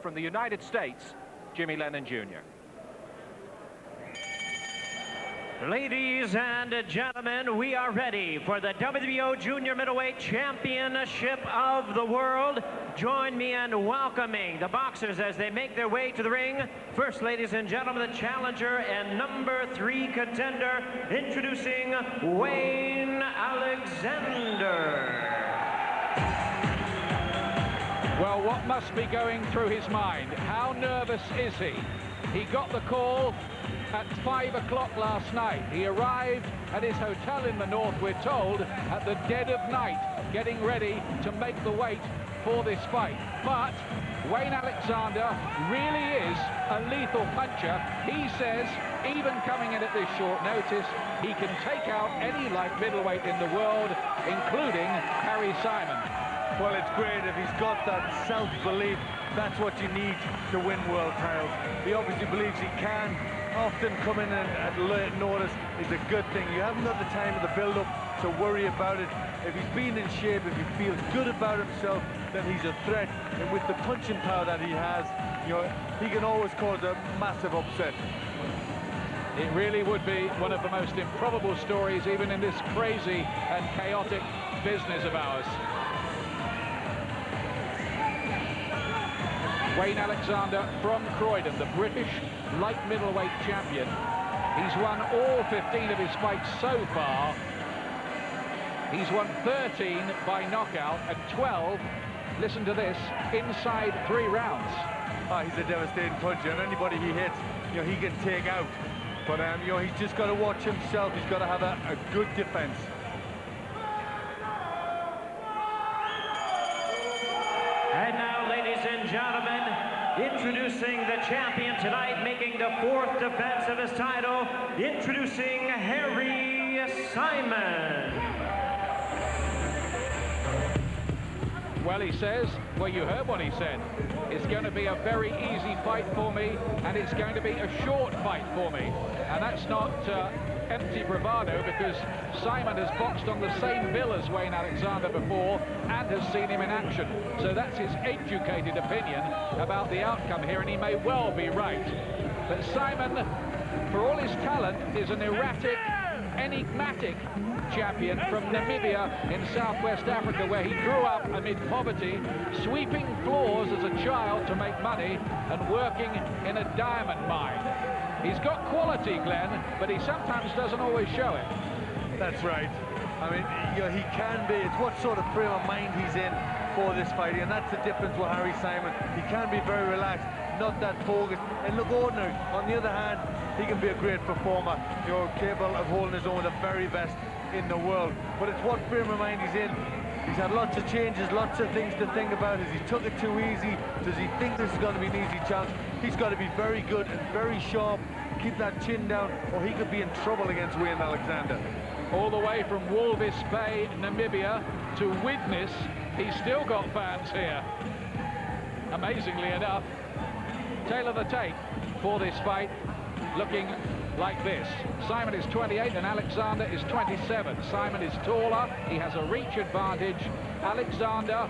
From the United States, Jimmy Lennon Jr. Ladies and gentlemen, we are ready for the WBO Junior Middleweight Championship of the World. Join me in welcoming the boxers as they make their way to the ring. First, ladies and gentlemen, the challenger and number 3 contender, introducing Wayne Alexander. Well, what must be going through his mind? How nervous is he? He got the call at 5 o'clock last night. He arrived at his hotel in the north, we're told, at the dead of night, getting ready to make the weight for this fight. But Wayne Alexander really is a lethal puncher. He says, even coming in at this short notice, he can take out any light middleweight in the world, including Harry Simon. Well, it's great if he's got that self-belief. That's what you need to win world titles. He obviously believes he can. Often coming in at late notice is a good thing. You haven't got the time of the build-up to worry about it. If he's been in shape, if he feels good about himself, then he's a threat. And with the punching power that he has, you know, he can always cause a massive upset. It really would be one of the most improbable stories, even in this crazy and chaotic business of ours. Wayne Alexander from Croydon, the British light middleweight champion. He's won all 15 of his fights so far. He's won 13 by knockout and 12, listen to this, inside 3 rounds. He's a devastating puncher, and anybody he hits, you know, he can take out. But you know, he's just got to watch himself. He's got to have a good defense. And now, ladies and gentlemen, introducing the champion tonight, making the 4th defense of his title, introducing Harry Simon. Well, he says, well, you heard what he said. It's going to be a very easy fight for me, and it's going to be a short fight for me. And that's not empty bravado, because Simon has boxed on the same bill as Wayne Alexander before and has seen him in action. So that's his educated opinion about the outcome here, and he may well be right. But Simon, for all his talent, is an erratic, enigmatic champion from Namibia in Southwest Africa, where he grew up amid poverty, sweeping floors as a child to make money and working in a diamond mine. He's got quality, Glenn, but he sometimes doesn't always show it. That's right. I mean, you know, he can be. It's what sort of frame of mind he's in for this fight, and that's the difference with Harry Simon. He can be very relaxed, not that focused, and look ordinary. On the other hand, he can be a great performer, you know, capable of holding his own with the very best in the world. But it's what frame of mind he's in. He's had lots of changes, lots of things to think about. Has he took it too easy? Does he think this is going to be an easy challenge? He's got to be very good and very sharp, keep that chin down, or he could be in trouble against Wayne Alexander. All the way from Walvis Bay, Namibia, to Widnes, he's still got fans here. Amazingly enough, tail of the tape for this fight, looking like this. Simon is 28 and Alexander is 27. Simon is taller, he has a reach advantage. Alexander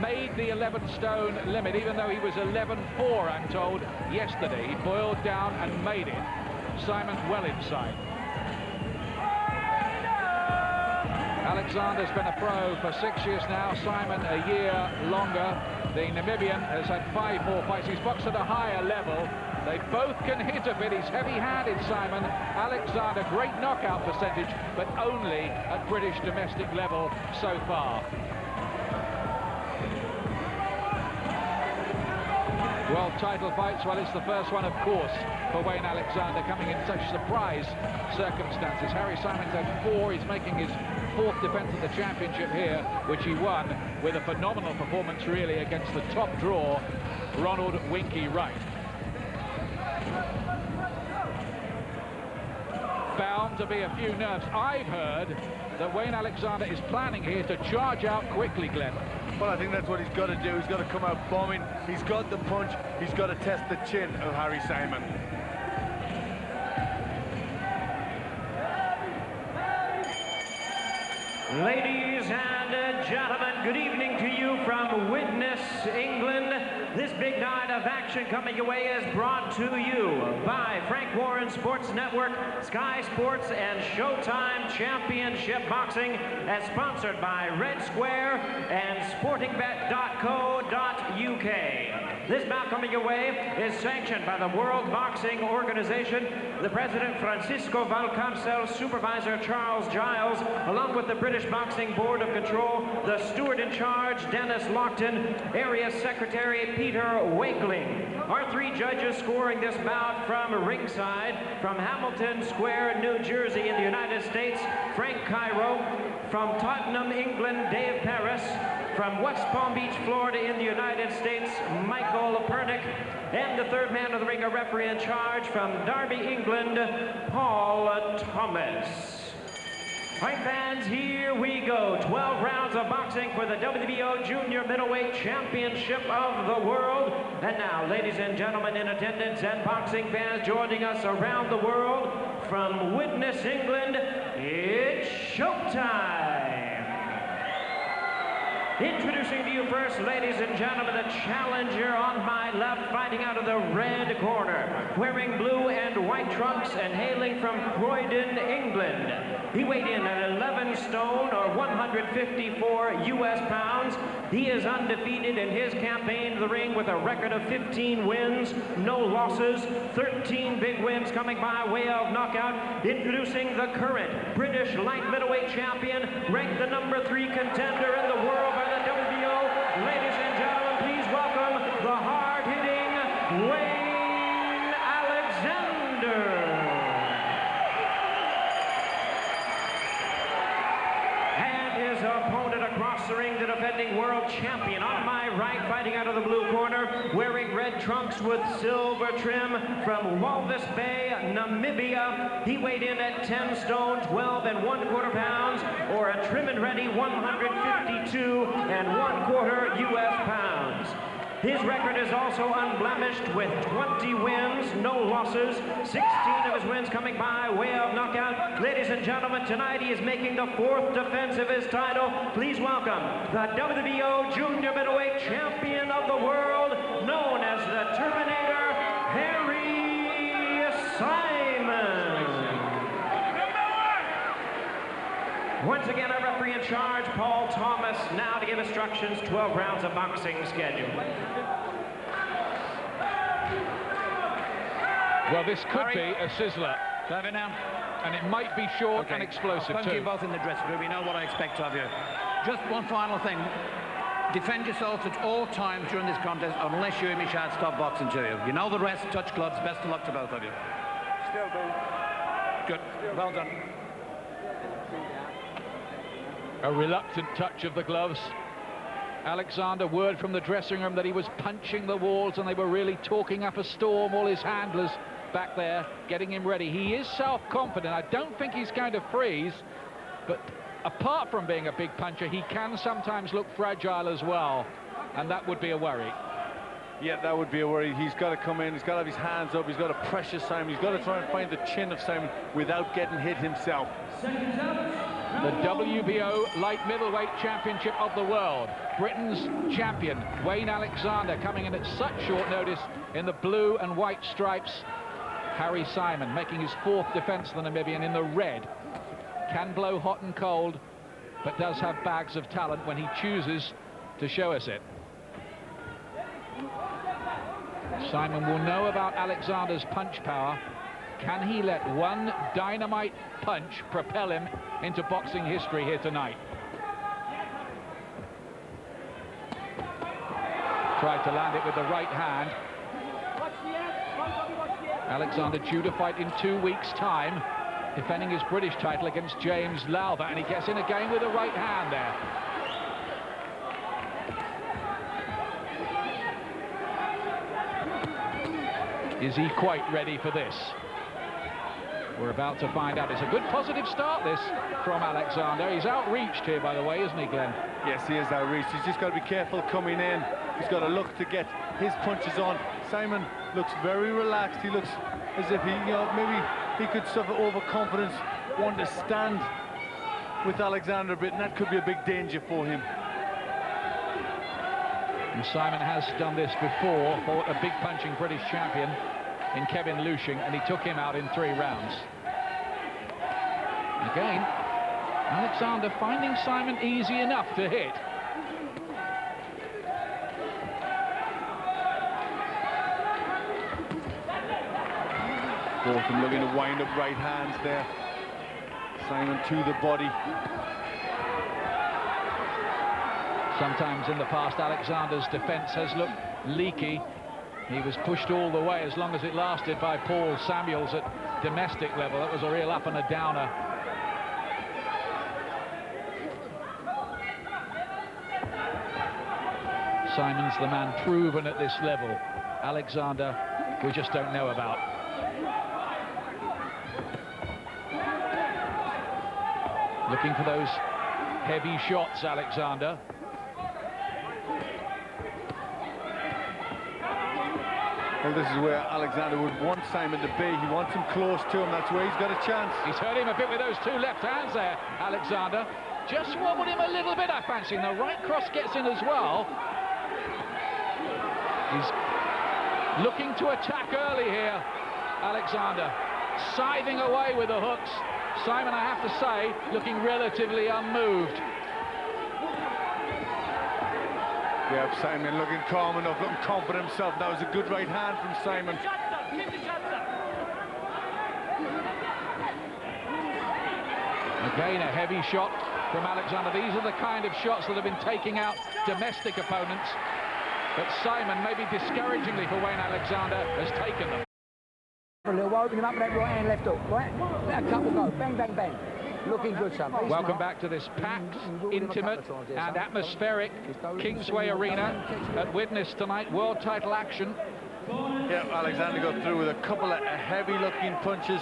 made the 11-stone limit, even though he was 11-4, I'm told, yesterday. He boiled down and made it. Simon well inside. Alexander's been a pro for 6 years now, Simon a year longer. The Namibian has had 5 more fights. He's boxed at a higher level. They both can hit a bit. He's heavy-handed, Simon. Alexander, great knockout percentage, but only at British domestic level so far. World title fights, well, it's the first one, of course, for Wayne Alexander, coming in such surprise circumstances. Harry Simon's had 4. He's making his 4th defense of the championship here, which he won with a phenomenal performance, really, against the top draw, Ronald Winky Wright. Bound to be a few nerves. I've heard that Wayne Alexander is planning here to charge out quickly, Glenn. Well, I think that's what he's got to do. He's got to come out bombing. He's got the punch. He's got to test the chin of Harry Simon. Ladies Ladies and gentlemen, good evening to you from Widnes, England. This big night of action coming your way is brought to you by Frank Warren Sports Network, Sky Sports, and Showtime Championship Boxing, as sponsored by Red Square and sportingbet.co.uk. This bout coming your way is sanctioned by the World Boxing Organization, the President Francisco Valcarcel, Supervisor Charles Giles, along with the British Boxing Board of Control, the steward in charge Dennis Lockton, Area Secretary Peter Wakeling. Our three judges scoring this bout from ringside, from Hamilton Square, New Jersey in the United States, Frank Cairo; from Tottenham, England, Dave Paris; from West Palm Beach, Florida in the United States, Michael Pernick; and the third man of the ring, a referee in charge from Derby, England, Paul Thomas. All right, fans, here we go. 12 rounds of boxing for the WBO Junior Middleweight Championship of the World. And now, ladies and gentlemen in attendance and boxing fans joining us around the world, from Widnes, England, it's showtime. Introducing to you first, ladies and gentlemen, the challenger on my left, fighting out of the red corner, wearing blue and white trunks and hailing from Croydon, England. He weighed in at 11 stone or 154 U.S. pounds. He is undefeated in his campaign to the ring with a record of 15 wins, no losses, 13 big wins coming by way of knockout. Introducing the current British light middleweight champion, ranked the #3 contender in the world by the WBO. Ladies and gentlemen, please welcome the hard-hitting Wayne Alexander. Opponent across the ring, the defending world champion on my right, fighting out of the blue corner, wearing red trunks with silver trim, from Walvis Bay, Namibia. He weighed in at 10 stone, 12 1/4 pounds, or a trim and ready 152 1/4 U.S. pounds. His record is also unblemished with 20 wins, no losses, 16 of his wins coming by way of knockout. Ladies and gentlemen, tonight he is making the 4th defense of his title. Please welcome the WBO Junior Middleweight Champion of the World, known as the Terminator, Harry Simon. Once again, our referee in charge, Paul Thomas, now to give instructions. 12 rounds of boxing schedule. Well, this could be a sizzler. Have it now. And it might be short and explosive I'll too. you both in the dressing room. You know what I expect of you. Just one final thing. Defend yourselves at all times during this contest, unless you and Michelle stop boxing to you. You know the rest. Touch gloves. Best of luck to both of you. Still do. Good. Well done. A reluctant touch of the gloves. Alexander, word from the dressing room that he was punching the walls and they were really talking up a storm, all his handlers back there, getting him ready. He is self-confident. I don't think he's going to freeze, but apart from being a big puncher, he can sometimes look fragile as well, and that would be a worry. Yeah, that would be a worry. He's got to come in, he's got to have his hands up, he's got to pressure Simon, he's got to try and find the chin of Simon without getting hit himself. The WBO Light Middleweight Championship of the World. Britain's champion, Wayne Alexander, coming in at such short notice in the blue and white stripes. Harry Simon making his 4th defense of the Namibian in the red. Can blow hot and cold, but does have bags of talent when he chooses to show us it. Simon will know about Alexander's punch power. Can he let one dynamite punch propel him into boxing history here tonight? Tried to land it with the right hand. Alexander due to fight in 2 weeks' time, defending his British title against James Lowther, and he gets in again with the right hand there. Is he quite ready for this? We're about to find out. It's a good positive start, this, from Alexander. He's outreached here, by the way, isn't he, Glenn? Yes, he is outreached. He's just got to be careful coming in. He's got to look to get his punches on. Simon looks very relaxed. He looks as if he, maybe he could suffer overconfidence, want to stand with Alexander a bit, and that could be a big danger for him. And Simon has done this before, fought a big punching British champion in Kevin Lushing, and he took him out in 3 rounds. Again, Alexander finding Simon easy enough to hit. Both of them looking to wind up right hands there. Simon to the body. Sometimes in the past, Alexander's defense has looked leaky. He was pushed all the way, as long as it lasted, by Paul Samuels at domestic level. That was a real up and a downer. Simon's the man proven at this level. Alexander, we just don't know about. Looking for those heavy shots, Alexander. Well, this is where Alexander would want Simon to be. He wants him close to him. That's where he's got a chance. He's hurt him a bit with those 2 left hands there, Alexander. Just wobbled him a little bit, I fancy. And the right cross gets in as well. He's looking to attack early here, Alexander. Scything away with the hooks. Simon, I have to say, looking relatively unmoved. Yeah, Simon looking calm enough, looking confident himself. That was a good right hand from Simon. Again, a heavy shot from Alexander. These are the kind of shots that have been taking out domestic opponents. But Simon, maybe discouragingly for Wayne Alexander, has taken them. For a little while, open him up with that right hand, left hook, right? Let a couple go, bang, bang, bang. Looking good, son. Welcome back to this packed, intimate and atmospheric Kingsway Arena at Widnes tonight. World title action. Yeah, Alexander got through with a couple of heavy-looking punches.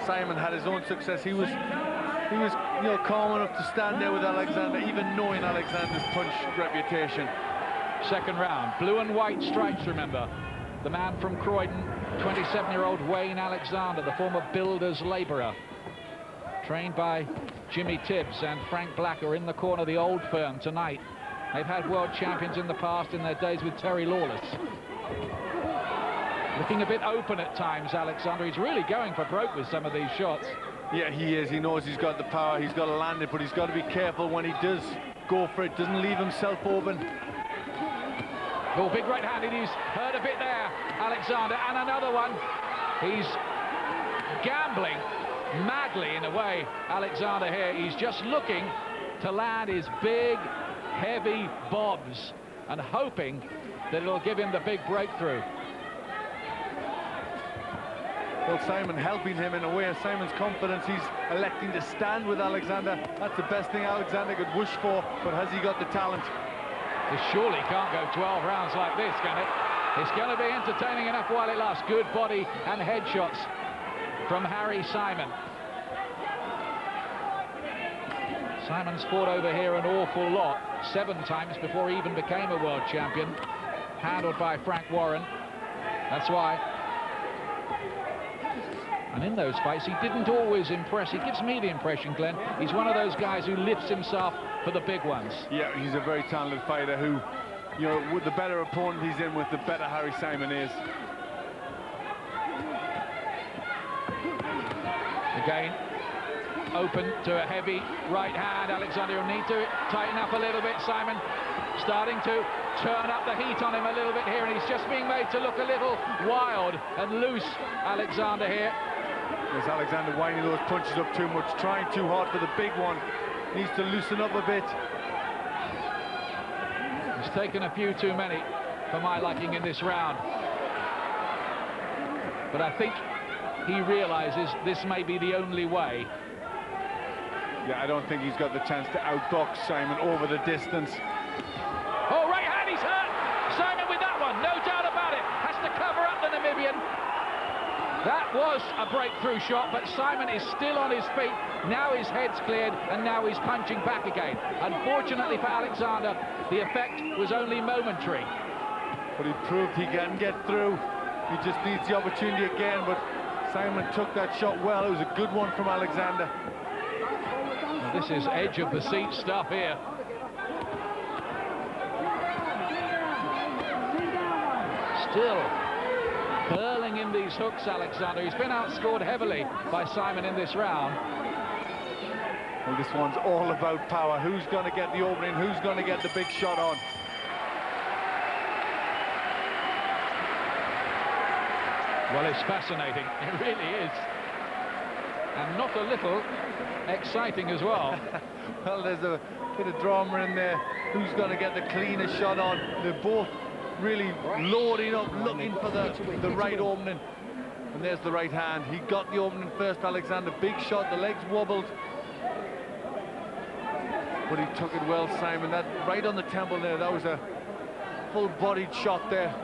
Simon had his own success. He was, you know, calm enough to stand there with Alexander, even knowing Alexander's punch reputation. Second round, blue and white stripes, remember. The man from Croydon, 27-year-old Wayne Alexander, the former builder's labourer. Trained by Jimmy Tibbs and Frank Black are in the corner of the old firm tonight. They've had world champions in the past in their days with Terry Lawless. Looking a bit open at times, Alexander. He's really going for broke with some of these shots. Yeah, he is. He knows he's got the power. He's got to land it, but he's got to be careful when he does go for it. Doesn't leave himself open. Oh, big right-handed. He's hurt a bit there, Alexander. And another one. He's gambling madly in a way, Alexander here. He's just looking to land his big, heavy bobs and hoping that it'll give him the big breakthrough. Well, Simon helping him in a way of Simon's confidence. He's electing to stand with Alexander. That's the best thing Alexander could wish for, but has he got the talent? This surely can't go 12 rounds like this, can it? It's going to be entertaining enough while it lasts. Good body and head shots from Harry Simon. Simon's fought over here an awful lot, 7 times before he even became a world champion, handled by Frank Warren. That's why. And in those fights, he didn't always impress. He gives me the impression, Glenn, he's one of those guys who lifts himself for the big ones. Yeah, he's a very talented fighter who, you know, with the better opponent he's in with, the better Harry Simon is. Again, open to a heavy right hand. Alexander will need to tighten up a little bit. Simon starting to turn up the heat on him a little bit here, and he's just being made to look a little wild and loose, Alexander here. Yes, Alexander winding those punches up too much, trying too hard for the big one. Needs to loosen up a bit. He's taken a few too many for my liking in this round. But I think he realizes this may be the only way. Yeah, I don't think he's got the chance to outbox Simon over the distance. Oh, right hand, he's hurt! Simon with that one, no doubt about it. Has to cover up the Namibian. That was a breakthrough shot, but Simon is still on his feet. Now his head's cleared, and now he's punching back again. Unfortunately for Alexander, the effect was only momentary. But he proved he can get through. He just needs the opportunity again, but Simon took that shot well. It was a good one from Alexander. This is edge of the seat stuff here. Still hurling in these hooks, Alexander. He's been outscored heavily by Simon in this round. Well, this one's all about power. Who's going to get the opening? Who's going to get the big shot on? Well, it's fascinating. It really is. And not a little exciting as well. Well, there's a bit of drama in there. Who's going to get the cleanest shot on? They're both really loading up, looking for the right opening. And there's the right hand. He got the opening first, Alexander. Big shot, the legs wobbled. But he took it well, Simon. That right on the temple there, that was a full-bodied shot there.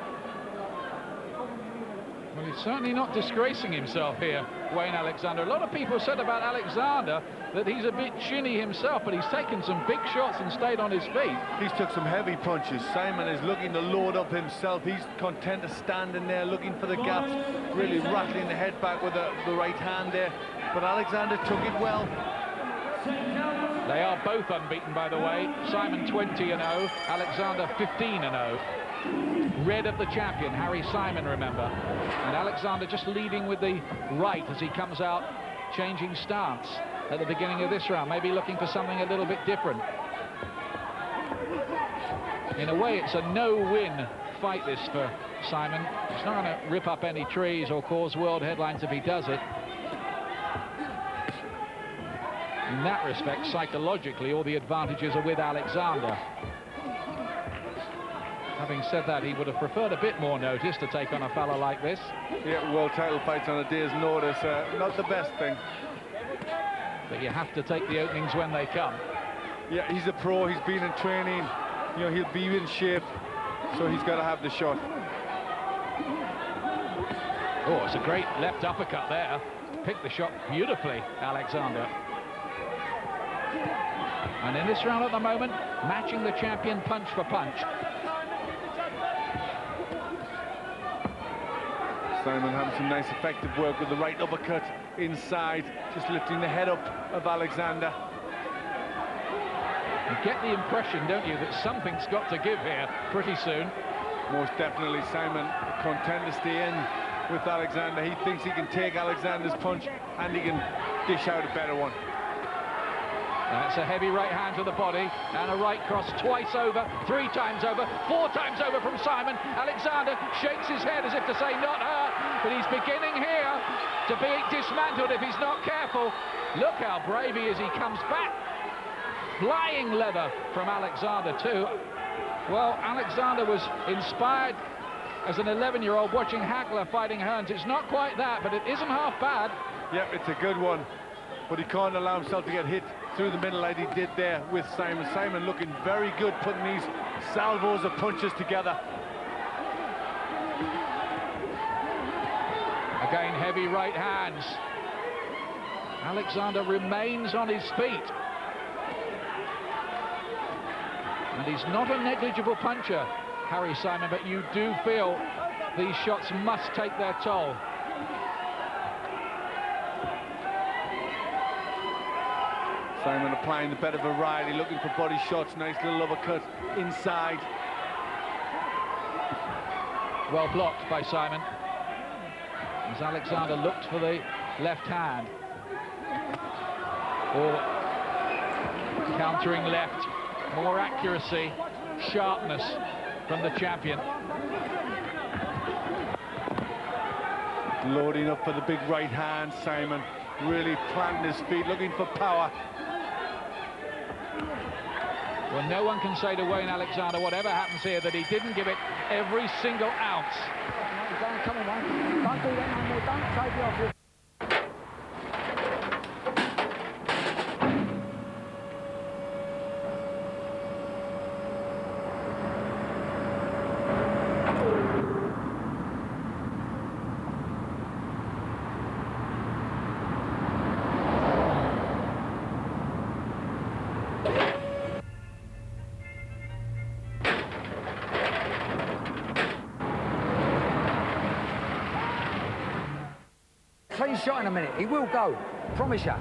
Well, he's certainly not disgracing himself here, Wayne Alexander. A lot of people said about Alexander that he's a bit chinny himself, but he's taken some big shots and stayed on his feet. He's took some heavy punches. Simon is looking to load up himself. He's content to stand in there, looking for the gaps, really rattling the head back with the right hand there. But Alexander took it well. They are both unbeaten, by the way. Simon 20-0, Alexander 15-0. Red of the champion, Harry Simon, remember. And Alexander just leading with the right as he comes out, changing stance at the beginning of this round, maybe looking for something a little bit different. In a way, it's a no-win fight, this, for Simon. He's not going to rip up any trees or cause world headlines if he does it. In that respect, psychologically, all the advantages are with Alexander. Having said that, he would have preferred a bit more notice to take on a fellow like this. Yeah, world title fights on a day's notice, not the best thing. But you have to take the openings when they come. Yeah, he's a pro, he's been in training, you know, he'll be in shape, so he's got to have the shot. Oh, it's a great left uppercut there. Picked the shot beautifully, Alexander. And in this round at the moment, matching the champion punch for punch. Simon having some nice effective work with the right uppercut inside, just lifting the head up of Alexander. You get the impression, don't you, that something's got to give here pretty soon. Most definitely, Simon content to stay in with Alexander. He thinks he can take Alexander's punch and he can dish out a better one. That's a heavy right hand to the body and a right cross twice over, 3 times over, 4 times over from Simon. Alexander shakes his head as if to say not hurt, but he's beginning here to be dismantled if he's not careful. Look how brave he is. He comes back. Flying leather from Alexander too. Well, Alexander was inspired as an 11-year-old watching Hagler fighting Hearns. It's not quite that, but it isn't half bad. Yep, it's a good one, but he can't allow himself to get hit through the middle like he did there with Simon. Simon looking very good, putting these salvos of punches together. Again, heavy right hands. Alexander remains on his feet. And he's not a negligible puncher, Harry Simon, but you do feel these shots must take their toll. Simon applying the better variety, looking for body shots, nice little uppercut inside. Well blocked by Simon. As Alexander looked for the left hand. Or countering left. More accuracy, sharpness from the champion. Loading up for the big right hand, Simon. Really planting his feet, looking for power. Well, no one can say to Wayne Alexander, whatever happens here, that he didn't give it every single ounce. Come on, Wayne. Don't do that no more. Don't take it off your... Clean shot in a minute. He will go. Promise you.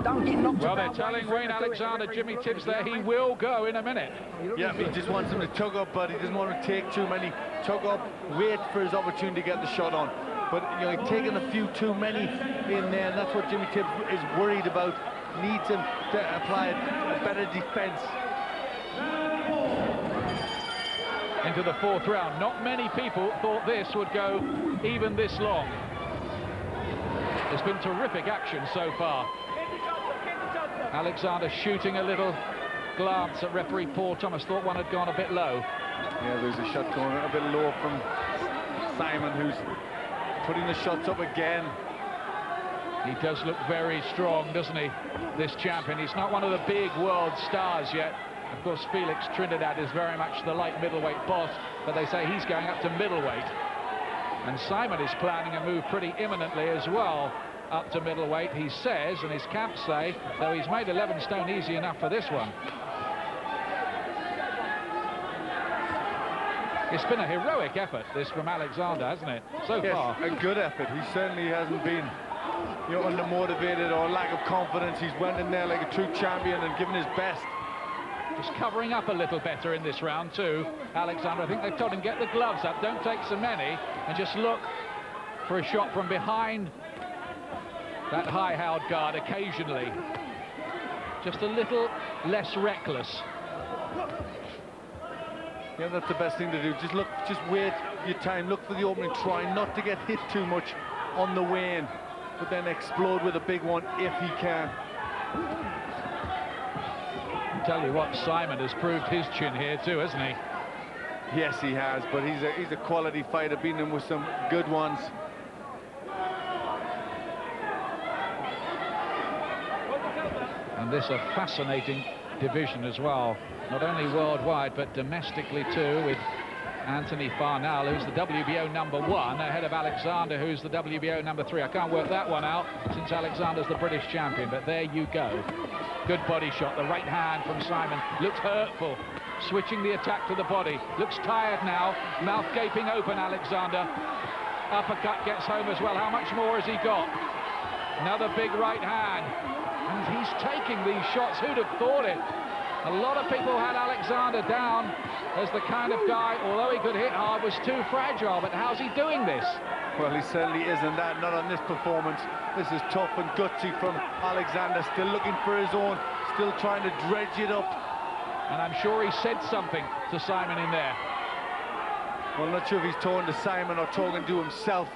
Don't get knocked Well, about. they're telling Wayne Alexander, Jimmy Tibbs there, he will go in a minute. Yeah, he just wants him to tug up, but he doesn't want to take too many. Tug up, wait for his opportunity to get the shot on. But, you know, he's taking a few too many in there, and that's what Jimmy Tibbs is worried about. Needs him to apply a better defense. Into the fourth round. Not many people thought this would go even this long. There's been terrific action so far. Alexander shooting a little glance at referee Paul Thomas. Thought one had gone a bit low. Yeah, there's a shot going a bit low from Simon, who's putting the shots up again. He does look very strong, doesn't he, this champion? He's not one of the big world stars yet. Of course, Felix Trinidad is very much the light middleweight boss, but they say he's going up to middleweight. And Simon is planning a move pretty imminently as well up to middleweight. He says, and his camp say, though he's made 11 stone easy enough for this one. It's been a heroic effort, this, from Alexander, hasn't it, so far? A good effort. He certainly hasn't been, you know, undermotivated or lack of confidence. He's went in there like a true champion and given his best. Just covering up a little better in this round too, Alexander. I think they've told him, get the gloves up, don't take so many, and just look for a shot from behind that high-held guard occasionally. Just a little less reckless. Yeah, that's the best thing to do. Just wait your time, look for the opening, try not to get hit too much on the way in, but then explode with a big one if he can. Tell you what, Simon has proved his chin here too, hasn't he? Yes, he has, but he's a quality fighter, beating him with some good ones. And this a fascinating division as well, not only worldwide but domestically too, with Anthony Farnell, who's the WBO #1, ahead of Alexander, who's the WBO #3. I can't work that one out since Alexander's the British champion, but there you go. Good body shot. The right hand from Simon looks hurtful. Switching the attack to the body. Looks tired now. Mouth gaping open, Alexander. Uppercut gets home as well. How much more has he got? Another big right hand. And he's taking these shots. Who'd have thought it? A lot of people had Alexander down as the kind of guy, although he could hit hard, was too fragile. But how's he doing this? Well, he certainly isn't that, not on this performance. This is tough and gutsy from Alexander, still looking for his own, still trying to dredge it up. And I'm sure he said something to Simon in there. Well, I'm not sure if he's talking to Simon or talking to himself,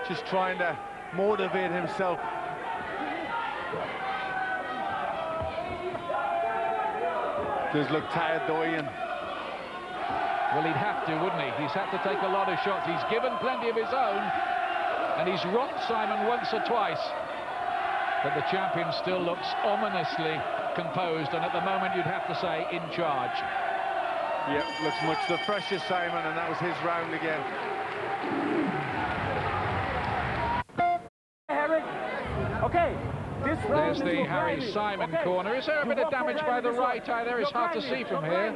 just trying to motivate himself. Does look tired though, Ian. Well, he'd have to, wouldn't he? He's had to take a lot of shots. He's given plenty of his own, and he's rocked Simon once or twice. But the champion still looks ominously composed, and at the moment you'd have to say in charge. Yep, looks much the freshest Simon, and that was his round again. Harry. Okay. There's the Harry Simon corner. Is there a bit of damage by the right eye there? It's hard to see from here.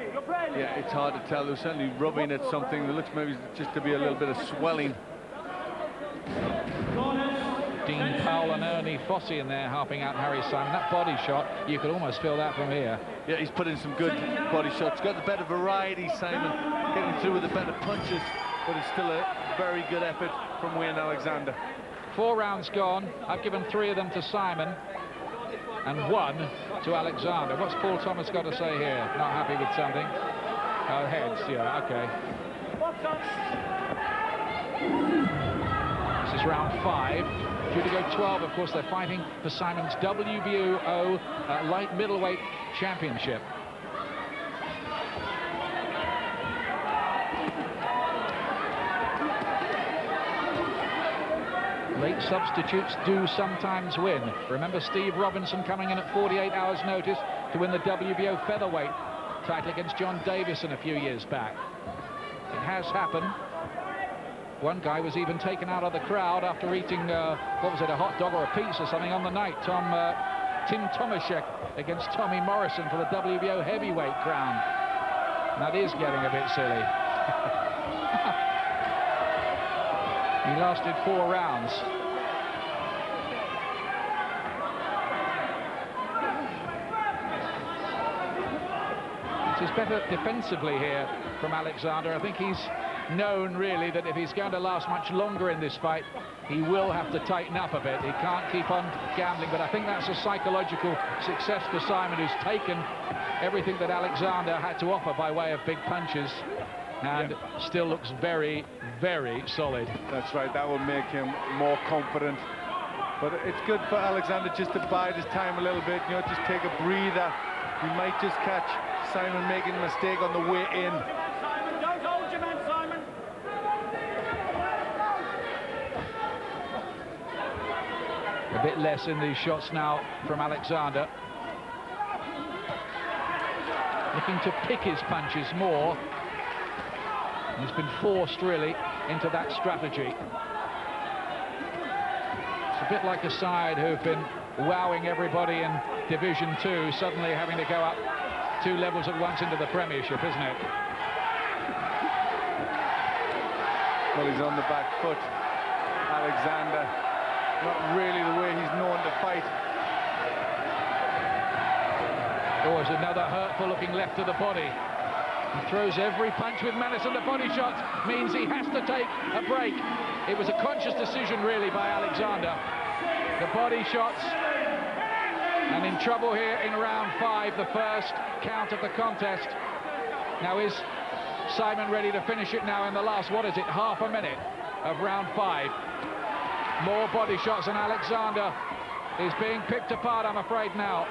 Yeah, it's hard to tell. They're certainly rubbing at something. It looks maybe just to be a little bit of swelling. Dean Powell and Ernie Fossey in there helping out Harry Simon. That body shot, you could almost feel that from here. Yeah, he's put in some good body shots. Got the better variety, Simon, getting through with the better punches, but it's still a very good effort from Wayne Alexander. 4 rounds gone. I've given 3 of them to Simon and 1 to Alexander. What's Paul Thomas got to say here? Not happy with something? Oh, heads, yeah, okay. This is round 5. Due to go 12, of course, they're fighting for Simon's WBO light middleweight championship. Late substitutes do sometimes win. Remember Steve Robinson coming in at 48 hours notice to win the WBO featherweight title against John Davison a few years back. It has happened. One guy was even taken out of the crowd after eating, what was it, a hot dog or a pizza or something on the night. Tim Tomaszek against Tommy Morrison for the WBO heavyweight crown. That is getting a bit silly. He lasted 4 rounds. was better defensively here from Alexander. I think he's known really that if he's going to last much longer in this fight, he will have to tighten up a bit. He can't keep on gambling, but I think that's a psychological success for Simon, who's taken everything that Alexander had to offer by way of big punches, and still looks very, very solid. That's right, that will make him more confident. But it's good for Alexander just to bide his time a little bit, you know, just take a breather. He might just catch Simon making a mistake on the way in. Simon, don't hold your man, Simon. A bit less in these shots now from Alexander. Looking to pick his punches more. He's been forced really into that strategy. It's a bit like a side who've been wowing everybody in Division 2, suddenly having to go up 2 levels at once into the Premiership, isn't it? Well, he's on the back foot. Alexander, not really the way he's known to fight. Oh, there's another hurtful looking left to the body. He throws every punch with menace, and the body shot means he has to take a break. It was a conscious decision really by Alexander. The body shots, and in trouble here in round 5, the first count of the contest. Now is Simon ready to finish it now in the last, what is it, half a minute of round 5? More body shots, and Alexander is being picked apart, I'm afraid, now.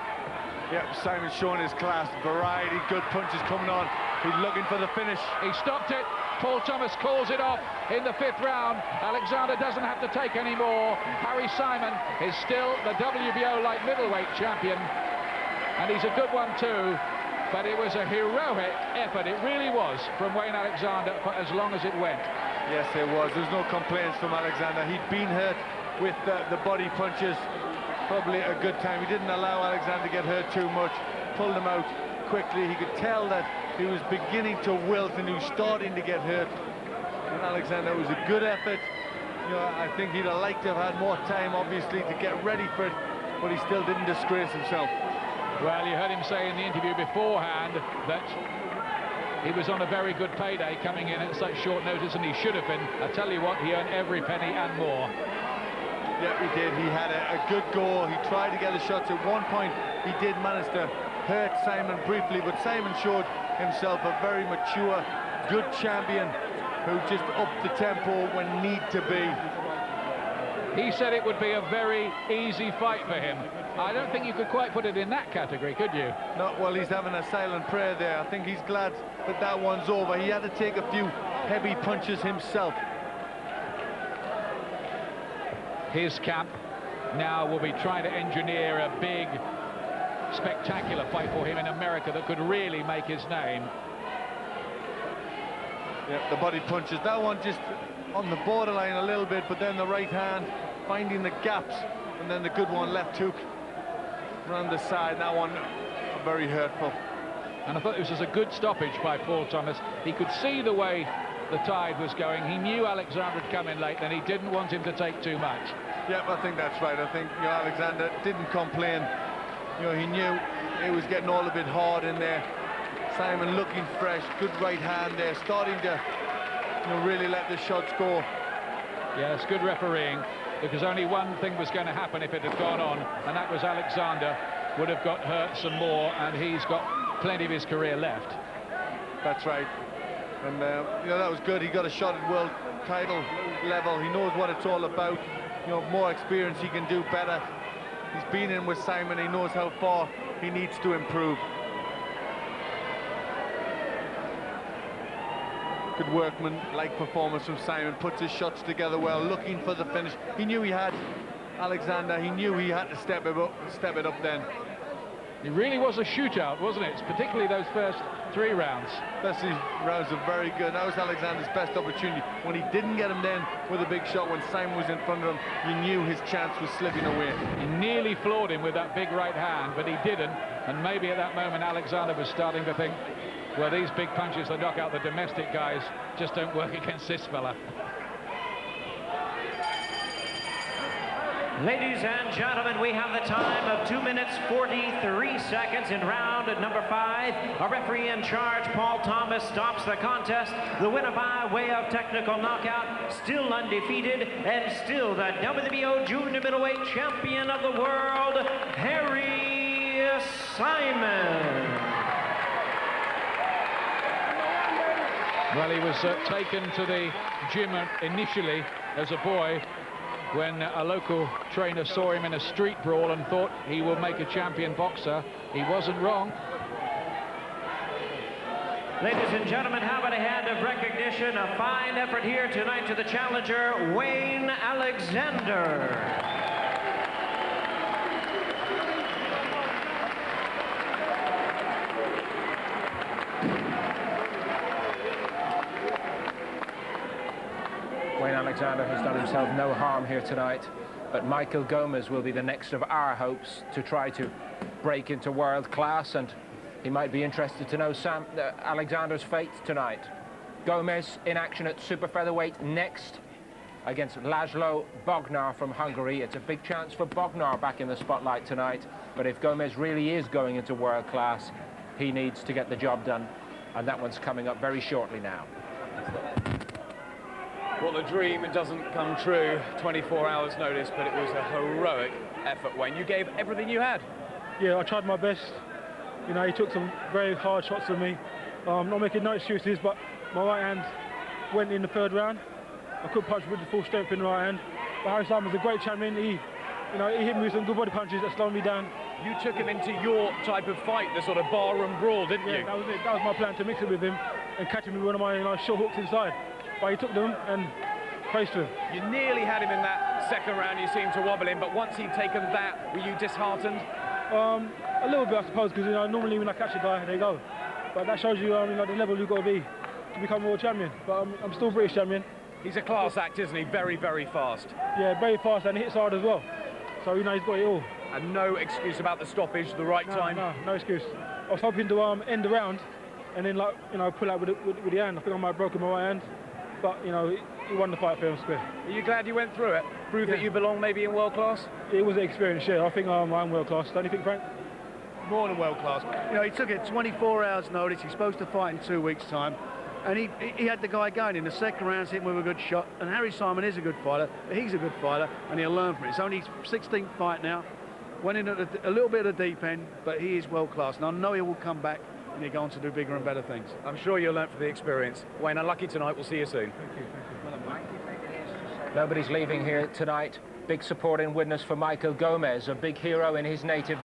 Yep, Simon's showing his class, variety, good punches coming on. He's looking for the finish. He stopped it. Paul Thomas calls it off in the 5th round. Alexander doesn't have to take any more. Harry Simon is still the WBO light middleweight champion, and he's a good one too. But it was a heroic effort, it really was, from Wayne Alexander for as long as it went. Yes, it was. There's no complaints from Alexander. He'd been hurt with the body punches. Probably a good time. He didn't allow Alexander to get hurt too much. Pulled him out quickly. He could tell that he was beginning to wilt and he was starting to get hurt. And Alexander, it was a good effort. You know, I think he'd have liked to have had more time, obviously, to get ready for it, but he still didn't disgrace himself. Well, you heard him say in the interview beforehand that he was on a very good payday coming in at such short notice, and he should have been. I tell you what, he earned every penny and more. Yeah, he did. He had a good goal. He tried to get the shots. At one point, he did manage to hurt Simon briefly, but Simon showed himself a very mature, good champion who just upped the tempo when need to be. He said it would be a very easy fight for him. I don't think you could quite put it in that category, could you? No, well, he's having a silent prayer there. I think he's glad that that one's over. He had to take a few heavy punches himself. His camp now will be trying to engineer a big, spectacular fight for him in America that could really make his name. Yeah, the body punches. That one just on the borderline a little bit, but then the right hand finding the gaps, and then the good one, left hook around the side. That one very hurtful. And I thought this was a good stoppage by Paul Thomas. He could see the way the tide was going. He knew Alexander had come in late, and he didn't want him to take too much. Yeah, I think that's right. I think, you know, Alexander didn't complain. You know, he knew it was getting all a bit hard in there. Simon looking fresh, good right hand there, starting to, you know, really let the shots go. Yes, good refereeing, because only one thing was going to happen if it had gone on, and that was Alexander would have got hurt some more, and he's got plenty of his career left. That's right. And, you know, that was good. He got a shot at world title level. He knows what it's all about. You know, more experience, he can do better. He's been in with Simon. He knows how far he needs to improve. Good workman-like performance from Simon. Puts his shots together well, looking for the finish. He knew he had Alexander. He knew he had to step it up then. It really was a shootout, wasn't it? Particularly those first 3 rounds. First 3 rounds were very good. That was Alexander's best opportunity. When he didn't get him then with a big shot, when Simon was in front of him, you knew his chance was slipping away. He nearly floored him with that big right hand, but he didn't. And maybe at that moment Alexander was starting to think, well, these big punches that knock out the domestic guys just don't work against this fella. Ladies and gentlemen, we have the time of 2 minutes 43 seconds in round number 5. A referee in charge, Paul Thomas, stops the contest. The winner by way of technical knockout, still undefeated, and still the WBO Junior Middleweight Champion of the World, Harry Simon. Well, he was taken to the gym initially as a boy when a local trainer saw him in a street brawl and thought he would make a champion boxer. He wasn't wrong. Ladies and gentlemen, how about a hand of recognition? A fine effort here tonight to the challenger, Wayne Alexander. Wayne Alexander has done himself no harm here tonight, but Michael Gomez will be the next of our hopes to try to break into world class, and he might be interested to know Alexander's fate tonight. Gomez in action at super featherweight next against Laszlo Bognar from Hungary. It's a big chance for Bognar back in the spotlight tonight, but if Gomez really is going into world class, he needs to get the job done, and that one's coming up very shortly now. Well, the dream, it doesn't come true, 24 hours notice, but it was a heroic effort, Wayne. You gave everything you had. Yeah, I tried my best. You know, he took some very hard shots at me. Not making no excuses, but my right hand went in the 3rd round. I couldn't punch with the full strength in the right hand. But Harry Simon's a great champion. He hit me with some good body punches that slowed me down. You took him into your type of fight, the sort of barroom brawl, didn't you? That was it. That was my plan, to mix it with him and catch him with one of my short hooks inside. But he took them and praise to him. You nearly had him in that 2nd round. You seemed to wobble him, but once he'd taken that, were you disheartened? A little bit, I suppose, because normally when I catch a guy, they go. But that shows you the level you've got to be to become world champion. But I'm still British champion. He's a class act, isn't he? Very, very fast. Yeah, very fast, and he hits hard as well. So he's got it all. And no excuse about the stoppage, the right time. No excuse. I was hoping to end the round, and then pull out with the hand. I think I might have broken my right hand. But, he won the fight fair and square. Are you glad you went through it? Prove that you belong maybe in world class? It was an experience, yeah. I think I'm world class. Don't you think, Frank? More than world class. He took it 24 hours notice. He's supposed to fight in 2 weeks' time. And he had the guy going in the 2nd round, hit him with a good shot. And Harry Simon is a good fighter, but he's a good fighter, and he'll learn from it. It's only his 16th fight now. Went in at a little bit of the deep end, but he is world class. And I know he will come back and he'll go on to do bigger and better things. I'm sure you'll learn from the experience. Wayne, unlucky tonight. We'll see you soon. Thank you. Nobody's leaving here tonight. Big supporting witness for Michael Gomez, a big hero in his native